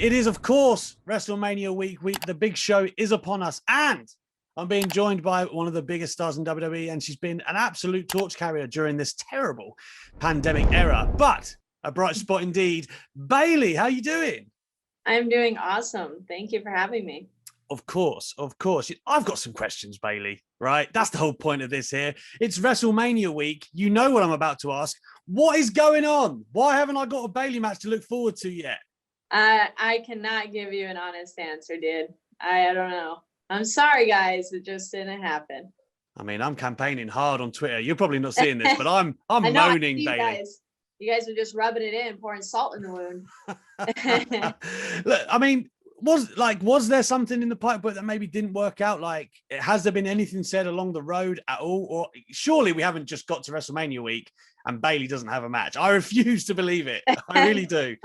It is, of course, WrestleMania week. The big show is upon us. And I'm being joined by one of the biggest stars in WWE, and she's been an absolute torch carrier during this terrible pandemic era. But a bright spot indeed. Bayley, how you doing? I'm doing awesome. Thank you for having me. Of course, of course. I've got some questions, Bayley, right? That's the whole point of this here. It's WrestleMania week. You know what I'm about to ask. What is going on? Why haven't I got a Bayley match to look forward to yet? I cannot give you an honest answer, dude. I don't know. I'm sorry, guys. It just didn't happen. I mean, I'm campaigning hard on Twitter. You're probably not seeing this, but I'm moaning, Bayley. You guys are just rubbing it in, pouring salt in the wound. Look, I mean, was there something in the pipeline that maybe didn't work out? Like, has there been anything said along the road at all? Or surely we haven't just got to WrestleMania week and Bayley doesn't have a match. I refuse to believe it. I really do.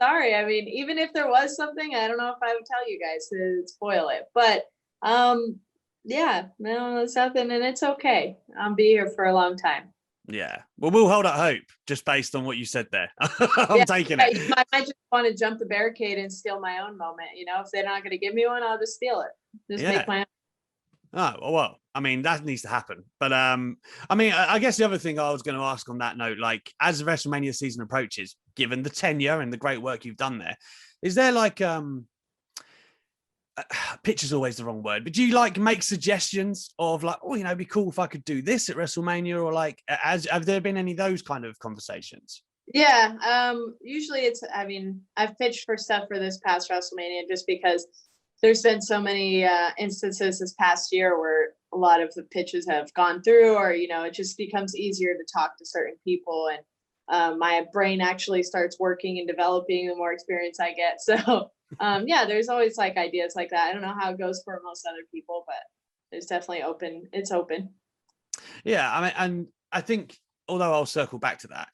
Sorry. I mean, even if there was something, I don't know if I would tell you guys to spoil it. But yeah, no, it's nothing, and it's okay. I'll be here for a long time. Yeah. Well, we'll hold out hope just based on what you said there. I'm taking it. I just want to jump the barricade and steal my own moment. You know, if they're not going to give me one, I'll just steal it. Just make my own. Oh, well, I mean, that needs to happen. But I mean, I guess the other thing I was going to ask on that note, like as the WrestleMania season approaches, given the tenure and the great work you've done there, is there like pitch is always the wrong word, but do you like make suggestions of like, oh, you know, it'd be cool if I could do this at WrestleMania, or like, have there been any of those kind of conversations? Yeah, usually it's, I mean, I've pitched for stuff for this past WrestleMania just because there's been so many instances this past year where a lot of the pitches have gone through, or, you know, it just becomes easier to talk to certain people, and my brain actually starts working and developing the more experience I get. So yeah, there's always like ideas like that. I don't know how it goes for most other people, but it's definitely open. It's open. Yeah, I mean, and I think, although I'll circle back to that,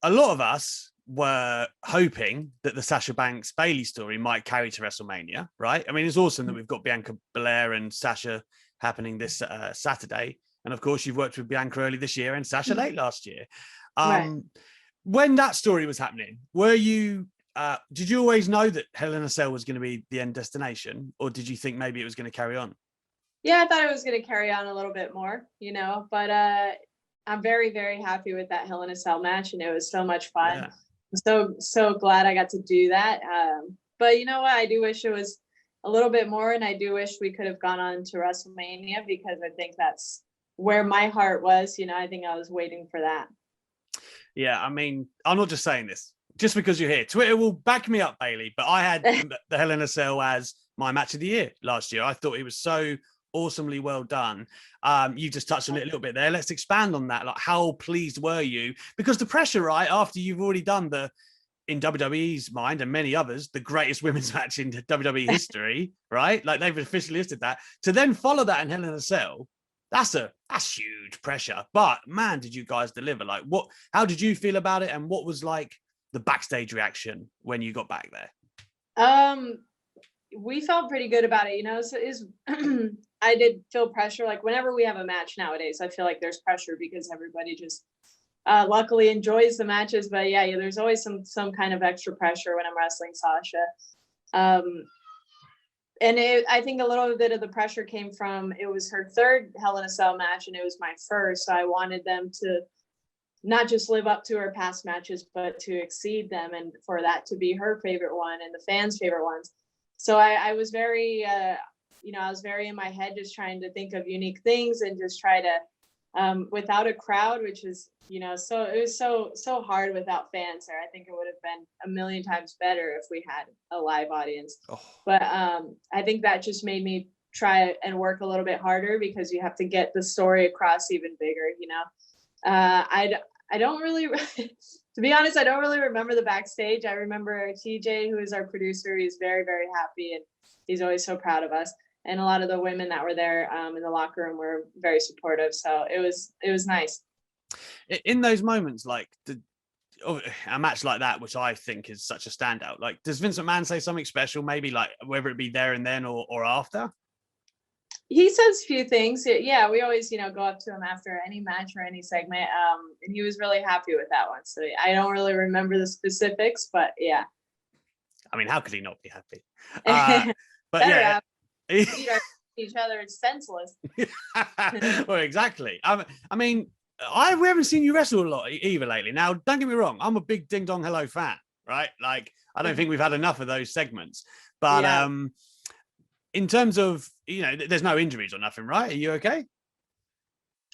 a lot of us were hoping that the Sasha Banks Bayley story might carry to WrestleMania, right? I mean, it's awesome that we've got Bianca Belair and Sasha happening this Saturday. And of course, you've worked with Bianca early this year and Sasha late last year. Right. When that story was happening, were you, did you always know that Hell in a Cell was going to be the end destination, or did you think maybe it was going to carry on? Yeah, I thought it was going to carry on a little bit more, you know, but I'm very, very happy with that Hell in a Cell match, and it was so much fun. Yeah. I'm so glad I got to do that. But you know what? I do wish it was a little bit more, and I do wish we could have gone on to WrestleMania, because I think that's where my heart was. You know, I think I was waiting for that. Yeah, I mean, I'm not just saying this just because you're here. Twitter will back me up, Bayley, but I had the Hell in a Cell as my match of the year last year. I thought it was so awesomely well done. You just touched on it a little bit there. Let's expand on that. Like, how pleased were you? Because the pressure, right, after you've already done in WWE's mind and many others, the greatest women's match in WWE history, right? Like, they've officially listed that. To then follow that in Hell in a Cell, that's huge pressure. But man, did you guys deliver? Like, how did you feel about it? And what was like the backstage reaction when you got back there? We felt pretty good about it, you know. So I did feel pressure. Like, whenever we have a match nowadays, I feel like there's pressure because everybody just luckily enjoys the matches. But yeah, there's always some kind of extra pressure when I'm wrestling Sasha. And I think a little bit of the pressure came from, it was her third Hell in a Cell match, and it was my first. So I wanted them to not just live up to her past matches, but to exceed them, and for that to be her favorite one and the fans' favorite ones. So I was very, I was very in my head, just trying to think of unique things and just try to, without a crowd, which is, you know, so it was so hard without fans there. I think it would have been a million times better if we had a live audience. Oh. But I think that just made me try and work a little bit harder, because you have to get the story across even bigger, you know. I don't really, to be honest, I don't really remember the backstage. I remember TJ, who is our producer. He's very, very happy, and he's always so proud of us. And a lot of the women that were there in the locker room were very supportive. So it was nice. In those moments, like a match like that, which I think is such a standout, like, does Vincent Man say something special, maybe like whether it be there and then or after? He says a few things. Yeah, we always, go up to him after any match or any segment. And he was really happy with that one. So I don't really remember the specifics, but yeah. I mean, how could he not be happy? But yeah, beat each other. It's senseless. Well, exactly. I mean, we haven't seen you wrestle a lot either lately. Now, don't get me wrong. I'm a big Ding Dong Hello fan, right? Like, I don't think we've had enough of those segments. But in terms of, there's no injuries or nothing, right? Are you okay?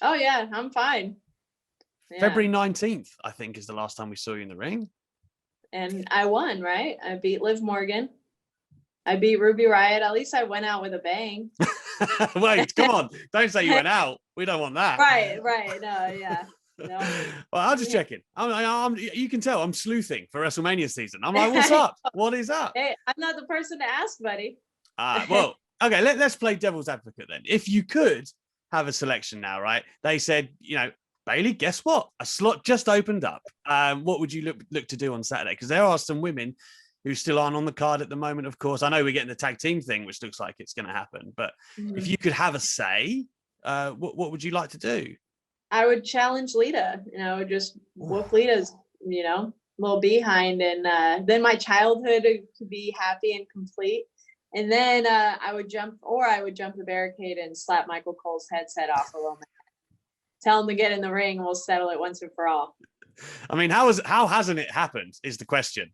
Oh, yeah, I'm fine. Yeah. February 19th, I think, is the last time we saw you in the ring. And I won, right? I beat Liv Morgan. I beat Ruby Riott. At least I went out with a bang. Wait, come on. Don't say you went out. We don't want that. Right. No, yeah. No. Well, I'm just checking. You can tell I'm sleuthing for WrestleMania season. I'm like, what's up? What is up? Hey, I'm not the person to ask, buddy. Well, okay, let's play devil's advocate then. If you could have a selection now, right? They said, Bayley, guess what? A slot just opened up. What would you look to do on Saturday? Because there are some women who still aren't on the card at the moment, of course. I know we're getting the tag team thing, which looks like it's going to happen. But if you could have a say, what would you like to do? I would challenge Lita. Just whoop Lita's, little behind. And then my childhood could be happy and complete. And then I would jump the barricade and slap Michael Cole's headset off a little bit. Tell him to get in the ring and we'll settle it once and for all. I mean, how hasn't it happened is the question.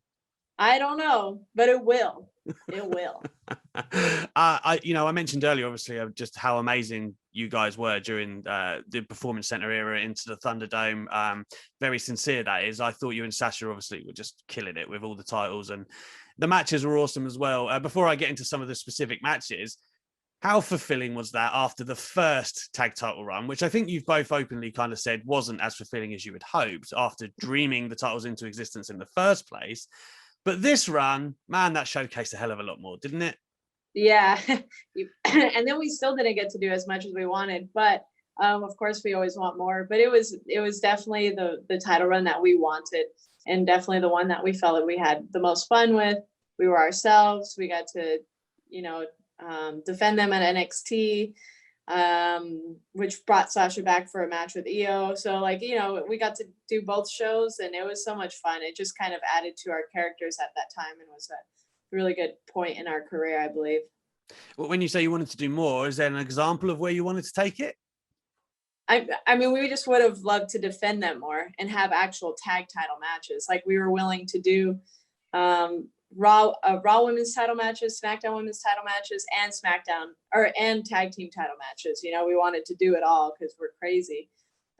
I don't know, but it will. It will. I mentioned earlier, obviously, just how amazing you guys were during the Performance Center era into the Thunderdome. Very sincere, that is. I thought you and Sasha obviously were just killing it with all the titles, and the matches were awesome as well. Before I get into some of the specific matches, how fulfilling was that after the first tag title run, which I think you've both openly kind of said wasn't as fulfilling as you had hoped after dreaming the titles into existence in the first place? But this run, man, that showcased a hell of a lot more, didn't it? Yeah. And then we still didn't get to do as much as we wanted, but of course we always want more. But it was definitely the title run that we wanted, and definitely the one that we felt that we had the most fun with. We were ourselves. We got to, defend them at NXT, which brought Sasha back for a match with Io. So we got to do both shows, and it was so much fun. It just kind of added to our characters at that time and was a really good point in our career, I believe. Well, when you say you wanted to do more, is there an example of where you wanted to take it? I mean, we just would have loved to defend them more and have actual tag title matches. Like, we were willing to do Raw women's title matches, SmackDown women's title matches, and and tag team title matches. We wanted to do it all because we're crazy.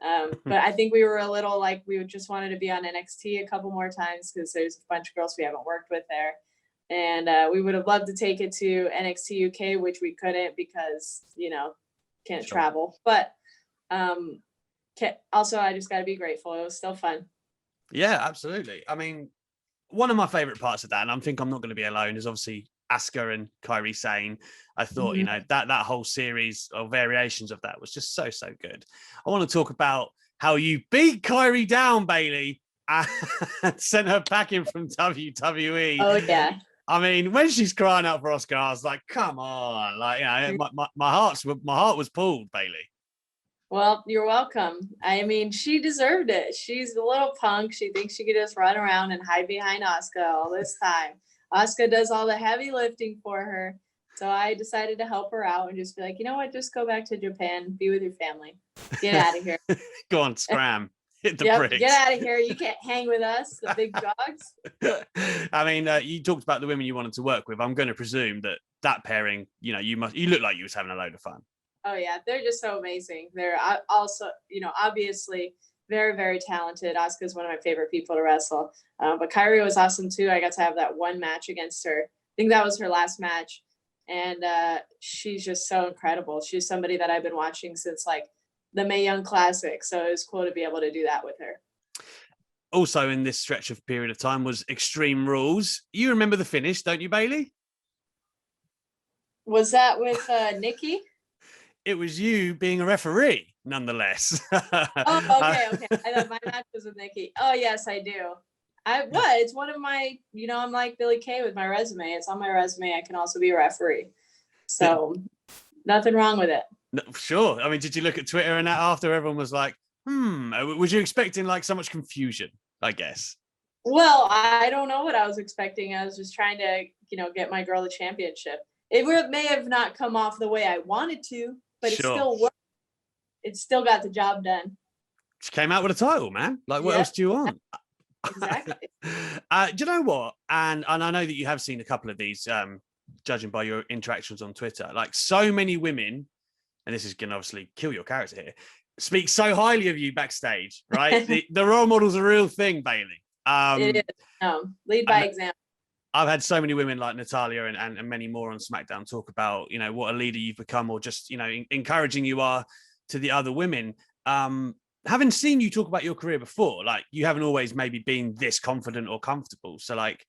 But I think we were a little like, we would just wanted to be on NXT a couple more times because there's a bunch of girls we haven't worked with there. And we would have loved to take it to NXT UK, which we couldn't because, can't travel. But also, I just got to be grateful. It was still fun. Yeah, absolutely. I mean, one of my favorite parts of that, and I think I'm not going to be alone, is obviously Asuka and Kairi Sane. I thought, that whole series of variations of that was just so good. I want to talk about how you beat Kairi down, Bayley, and sent her packing from WWE. Oh, yeah. I mean, when she's crying out for Asuka, I was like, come on. My heart was pulled, Bayley. Well, you're welcome. I mean, she deserved it. She's a little punk. She thinks she could just run around and hide behind Asuka all this time. Asuka does all the heavy lifting for her. So I decided to help her out and just be like, you know what? Just go back to Japan, be with your family. Get out of here. Go on, scram. Hit the bricks. Get out of here. You can't hang with us, the big dogs. I mean, you talked about the women you wanted to work with. I'm going to presume that pairing, you look like you was having a load of fun. Oh, yeah. They're just so amazing. They're also, obviously very, very talented. Asuka is one of my favorite people to wrestle. But Kairi was awesome, too. I got to have that one match against her. I think that was her last match. And she's just so incredible. She's somebody that I've been watching since, the Mae Young Classic. So it was cool to be able to do that with her. Also in this stretch of period of time was Extreme Rules. You remember the finish, don't you, Bayley? Was that with Nikki? It was you being a referee, nonetheless. Okay. I thought my match was with Nikki. Oh, yes, I do. It's one of my, I'm like Billy Kay with my resume. It's on my resume. I can also be a referee. So nothing wrong with it. No, sure. I mean, did you look at Twitter and that after everyone was like, was you expecting so much confusion, I guess? Well, I don't know what I was expecting. I was just trying to, get my girl the championship. May have not come off the way I wanted to, but it Sure. still worked. It still got the job done. She came out with a title, man. Like, what else do you want? Exactly. Do you know what? And I know that you have seen a couple of these, judging by your interactions on Twitter. Like, so many women, and this is going to obviously kill your character here, speak so highly of you backstage, right? the role model's a real thing, Bayley. It is. Lead by example. I've had so many women like Natalia and many more on SmackDown talk about, what a leader you've become, or just, encouraging you are to the other women. Having seen you talk about your career before, like, you haven't always maybe been this confident or comfortable. So, like,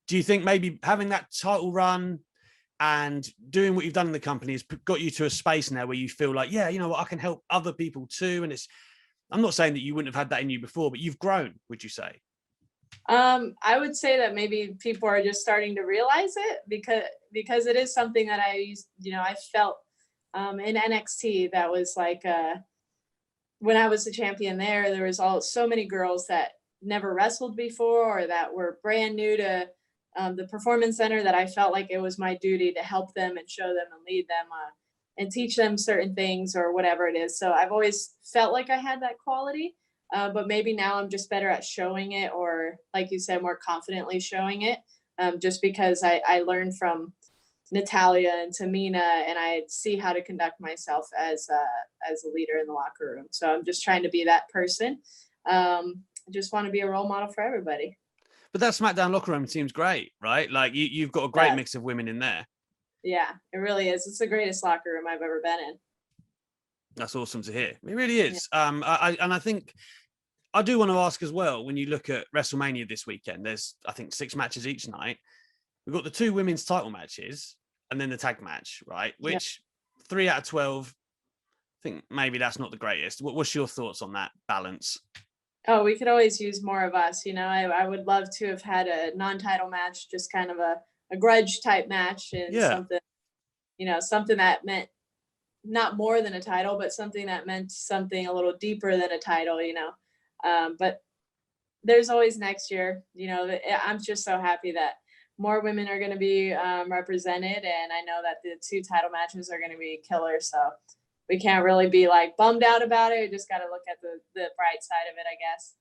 do you think maybe having that title run and doing what you've done in the company has got you to a space now where you feel like, yeah, you know what, I can help other people too? And I'm not saying that you wouldn't have had that in you before, but you've grown, would you say? I would say that maybe people are just starting to realize it because it is something that I felt in NXT. That was like when I was the champion there was so many girls that never wrestled before or that were brand new to the Performance Center, that I felt like it was my duty to help them and show them and lead them and teach them certain things or whatever it is. So I've always felt like I had that quality. But maybe now I'm just better at showing it, or like you said, more confidently showing it, just because I learned from Natalia and Tamina, and I see how to conduct myself as a leader in the locker room. So I'm just trying to be that person. I just want to be a role model for everybody. But that SmackDown locker room seems great, right? Like, you've got a great mix of women in there. Yeah, it really is. It's the greatest locker room I've ever been in. That's awesome to hear. It really is. Yeah. I think I do want to ask as well, when you look at WrestleMania this weekend, there's, I think, 6 matches each night. We've got the 2 women's title matches and then the tag match, right? Which 3 out of 12, I think maybe that's not the greatest. What's your thoughts on that balance? Oh, we could always use more of us. I would love to have had a non-title match, just kind of a grudge type match, and something that meant not more than a title, but something that meant something a little deeper than a title, but there's always next year. I'm just so happy that more women are going to be represented, and I know that the 2 title matches are going to be killer. So we can't really be like bummed out about it. We just got to look at the bright side of it, I guess.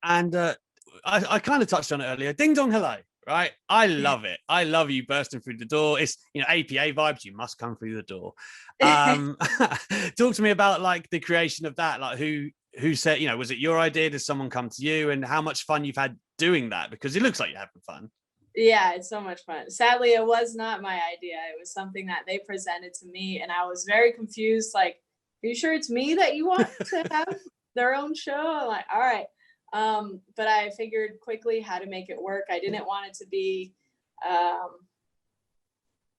And I kind of touched on it earlier. Ding dong hello, right? I love it. I love you bursting through the door. It's, APA vibes. You must come through the door. Talk to me about, like, the creation of that. Like, who said, was it your idea? Did someone come to you? And how much fun you've had doing that? Because it looks like you're having fun. Yeah, it's so much fun. Sadly, it was not my idea. It was something that they presented to me, and I was very confused. Like, are you sure it's me that you want to have their own show? I'm like, all right. But I figured quickly how to make it work. I didn't want it to be, I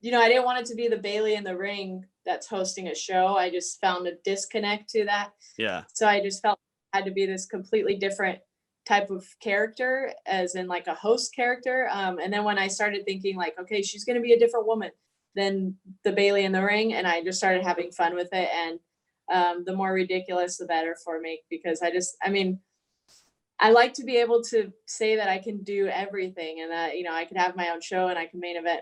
didn't want it to be the Bayley in the ring that's hosting a show. I just found a disconnect to that. Yeah. So I just felt it had to be this completely different type of character, as in like a host character. And then when I started thinking like, okay, she's going to be a different woman than the Bayley in the ring. And I just started having fun with it. And the more ridiculous, the better for me, because I like to be able to say that I can do everything, and that, I could have my own show and I can main event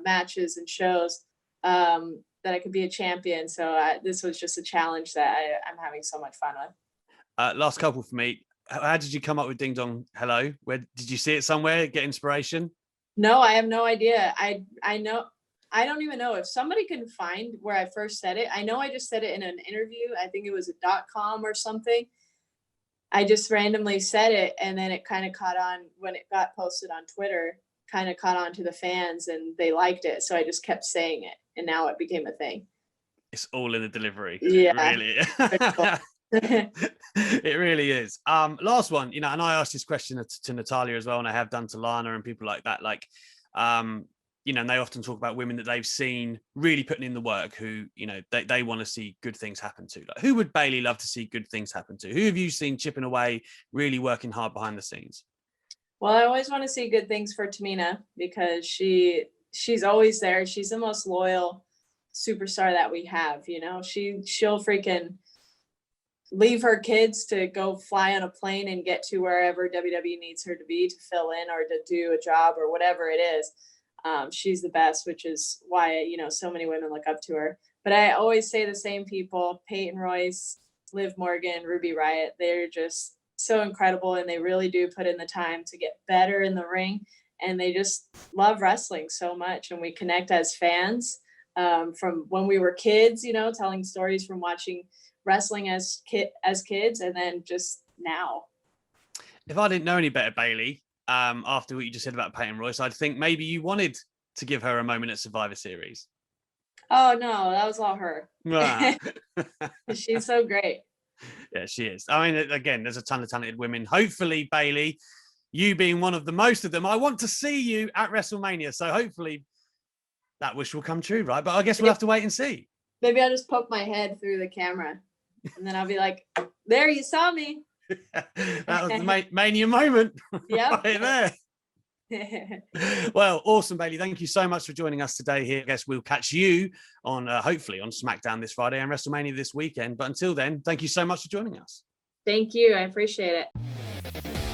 matches and shows, that I could be a champion. So this was just a challenge that I'm having so much fun with. Last couple for me. How did you come up with Ding Dong Hello? Where did you see it somewhere? Get inspiration? No, I have no idea. I don't even know if somebody can find where I first said it. I know I just said it in an interview. I think it was a .com or something. I just randomly said it, and then it kind of caught on when it got posted on Twitter, kind of caught on to the fans, and they liked it. So I just kept saying it, and now it became a thing. It's all in the delivery. Yeah. Really. It really is. Last one, and I asked this question to Natalia as well, and I have done to Lana and people like that. Like, and they often talk about women that they've seen really putting in the work, who, they want to see good things happen to. Like, who would Bayley love to see good things happen to? Who have you seen chipping away, really working hard behind the scenes? Well, I always want to see good things for Tamina, because she's always there. She's the most loyal superstar that we have. She'll freaking leave her kids to go fly on a plane and get to wherever WWE needs her to be to fill in or to do a job or whatever it is. She's the best, which is why, you know, so many women look up to her. But I always say the same people, Peyton Royce, Liv Morgan, Ruby Riott, they're just so incredible, and they really do put in the time to get better in the ring, and they just love wrestling so much, and we connect as fans from when we were kids, you know, telling stories from watching wrestling as kids, and then just now. If I didn't know any better, Bayley, after what you just said about Peyton Royce, I'd think maybe you wanted to give her a moment at Survivor Series. Oh no, that was all her. Ah. She's so great. Yeah, she is. I mean, again, there's a ton of talented women. Hopefully, Bayley, you being one of the most of them, I want to see you at WrestleMania. So hopefully that wish will come true, right? But I guess we'll have to wait and see. Maybe I'll just poke my head through the camera and then I'll be like, there, you saw me. That was the Mania moment. Yeah. Right there. Well, awesome, Bayley. Thank you so much for joining us today here. I guess we'll catch you on hopefully on SmackDown this Friday and WrestleMania this weekend. But until then, thank you so much for joining us. Thank you. I appreciate it.